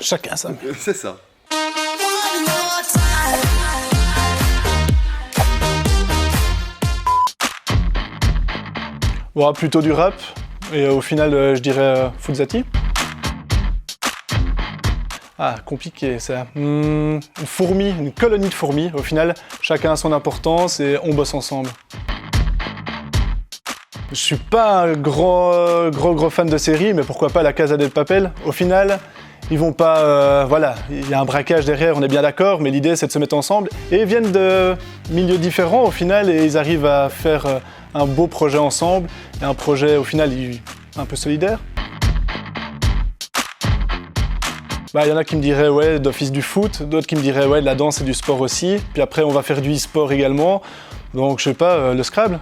Chacun ça. C'est ça. Bon, plutôt du rap, et au final, je dirais Fouzati. Ah, compliqué ça. Une fourmi, une colonie de fourmis. Au final, chacun a son importance et on bosse ensemble. Je suis pas un gros fan de série, mais pourquoi pas la Casa del Papel. Au final, ils vont pas... voilà, il y a un braquage derrière, on est bien d'accord, mais l'idée c'est de se mettre ensemble. Et ils viennent de milieux différents au final et ils arrivent à faire un beau projet ensemble. Et un projet au final un peu solidaire. Il y en a qui me diraient ouais, d'office du foot, d'autres qui me diraient ouais, de la danse et du sport aussi. Puis après on va faire du e-sport également. Donc je sais pas, le Scrabble.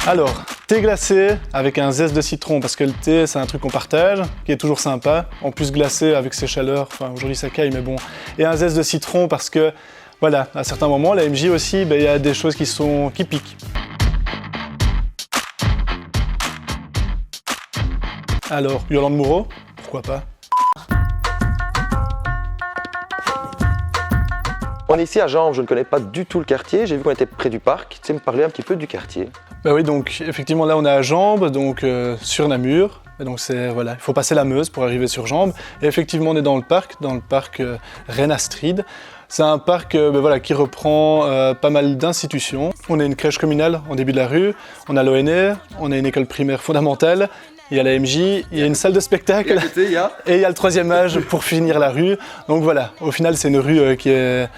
Alors, thé glacé avec un zeste de citron, parce que le thé, c'est un truc qu'on partage, qui est toujours sympa. En plus glacé avec ses chaleurs, enfin aujourd'hui ça caille, mais bon. Et un zeste de citron parce que, voilà, à certains moments, la MJ aussi, il y a des choses qui piquent. Alors, Yolande Moreau, pourquoi pas? On est ici à Jambes, je ne connais pas du tout le quartier, j'ai vu qu'on était près du parc. Tu sais me parler un petit peu du quartier? Oui, donc effectivement là on est à Jambes, donc sur Namur. Et donc voilà, il faut passer la Meuse pour arriver sur Jambes. Et effectivement on est dans le parc Reine Astrid. C'est un parc voilà, qui reprend pas mal d'institutions. On a une crèche communale en début de la rue, on a l'ONR, on a une école primaire fondamentale, il y a la MJ, il y a une salle de spectacle et il y a le troisième âge pour finir la rue. Donc voilà, au final c'est une rue qui est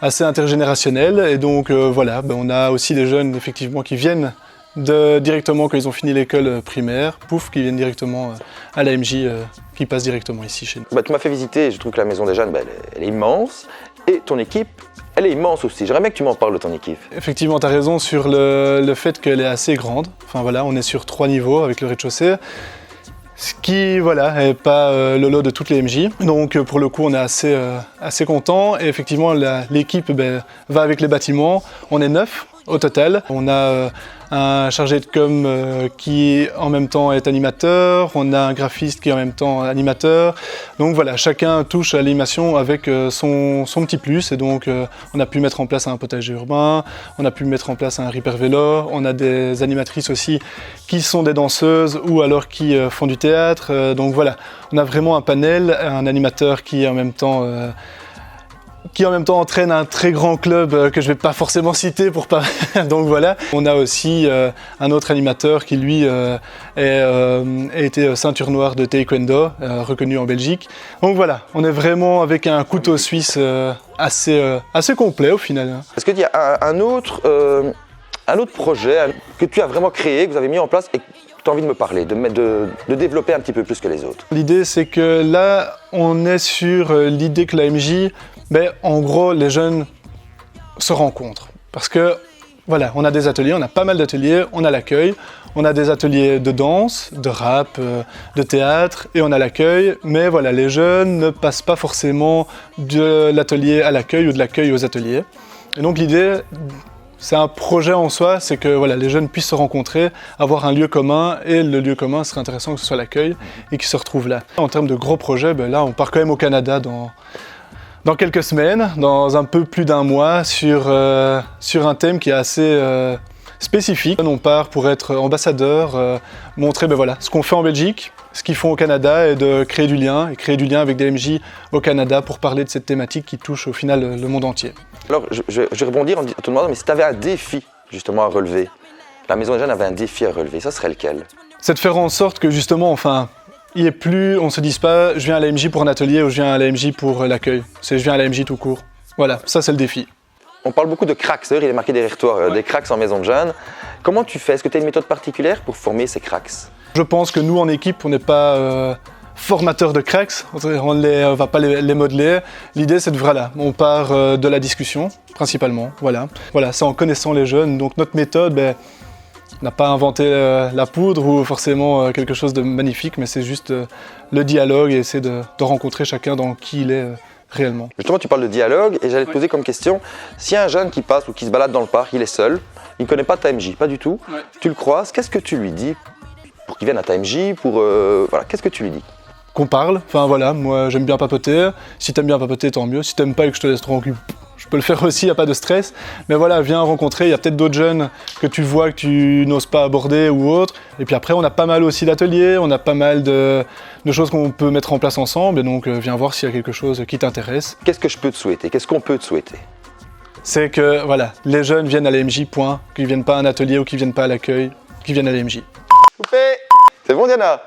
assez intergénérationnelle et donc voilà, on a aussi des jeunes effectivement qui viennent directement quand ils ont fini l'école primaire, qui viennent directement à la MJ, qui passent directement ici chez nous. Tu m'as fait visiter, je trouve que la maison des jeunes, elle est immense et ton équipe, elle est immense aussi. J'aimerais bien que tu m'en parles de ton équipe. Effectivement, tu as raison sur le fait qu'elle est assez grande. Enfin voilà, on est sur 3 niveaux avec le rez-de-chaussée. Ce qui, voilà, n'est pas le lot de toutes les MJ. Donc pour le coup, on est assez content. Et effectivement, l'équipe va avec les bâtiments. On est 9 au total. On a un chargé de com qui en même temps est animateur. On a un graphiste qui est en même temps animateur. Donc voilà, chacun touche à l'animation avec son petit plus. Et donc on a pu mettre en place un potager urbain. On a pu mettre en place un Reaper vélo. On a des animatrices aussi qui sont des danseuses ou alors qui font du théâtre. Donc voilà, on a vraiment un panel, un animateur qui en même temps entraîne un très grand club que je ne vais pas forcément citer pour pas... Donc voilà. On a aussi un autre animateur qui lui a été ceinture noire de taekwondo, reconnu en Belgique. Donc voilà, on est vraiment avec un couteau suisse assez complet au final. Est-ce qu'il y a un autre projet que tu as vraiment créé, que vous avez mis en place et que tu as envie de me parler, de développer un petit peu plus que les autres? L'idée c'est que là, on est sur l'idée que la MJ... en gros, les jeunes se rencontrent parce que voilà, on a des ateliers, on a pas mal d'ateliers, on a l'accueil, on a des ateliers de danse, de rap, de théâtre et on a l'accueil, mais voilà, les jeunes ne passent pas forcément de l'atelier à l'accueil ou de l'accueil aux ateliers. Et donc l'idée, c'est un projet en soi, c'est que voilà, les jeunes puissent se rencontrer, avoir un lieu commun et le lieu commun serait intéressant que ce soit l'accueil et qu'ils se retrouvent là. En termes de gros projets, là on part quand même au Canada dans quelques semaines, dans un peu plus d'un mois, sur un thème qui est assez spécifique. On part pour être ambassadeur, montrer voilà, ce qu'on fait en Belgique, ce qu'ils font au Canada et de créer du lien avec des MJ au Canada pour parler de cette thématique qui touche au final le monde entier. Alors je vais rebondir en te demandant, mais si tu avais un défi justement à relever, la Maison des Jeunes avait un défi à relever, ça serait lequel? C'est de faire en sorte que justement, il est plus, on se dise pas je viens à la MJ pour un atelier ou je viens à la MJ pour l'accueil. C'est je viens à la MJ tout court. Voilà, ça c'est le défi. On parle beaucoup de cracks, d'ailleurs il est marqué derrière toi, des cracks en maison de jeunes. Comment tu fais? Est-ce que tu as une méthode particulière pour former ces cracks? Je pense que nous en équipe, on n'est pas formateurs de cracks, on ne va pas les modeler. L'idée c'est on part de la discussion principalement, voilà, c'est en connaissant les jeunes. Donc notre méthode, on n'a pas inventé la poudre ou forcément quelque chose de magnifique, mais c'est juste le dialogue et essayer de rencontrer chacun dans qui il est réellement. Justement, tu parles de dialogue et j'allais te poser comme question, si un jeune qui passe ou qui se balade dans le parc, il est seul, il ne connaît pas ta MJ, pas du tout, tu le croises, qu'est-ce que tu lui dis pour qu'il vienne à ta MJ, qu'est-ce que tu lui dis? qu'on parle. Enfin voilà, moi j'aime bien papoter. Si t'aimes bien papoter, tant mieux. Si t'aimes pas et que je te laisse tranquille, je peux le faire aussi, y a pas de stress. Mais voilà, viens rencontrer. Il y a peut-être d'autres jeunes que tu vois que tu n'oses pas aborder ou autre. Et puis après, on a pas mal aussi d'ateliers, on a pas mal de choses qu'on peut mettre en place ensemble. Et donc viens voir s'il y a quelque chose qui t'intéresse. Qu'est-ce que je peux te souhaiter? Qu'est-ce qu'on peut te souhaiter? C'est que voilà, les jeunes viennent à l'AMJ, point. Qu'ils viennent pas à un atelier ou qu'ils viennent pas à l'accueil, qu'ils viennent à l'AMJ. Coupé! C'est bon, Diana?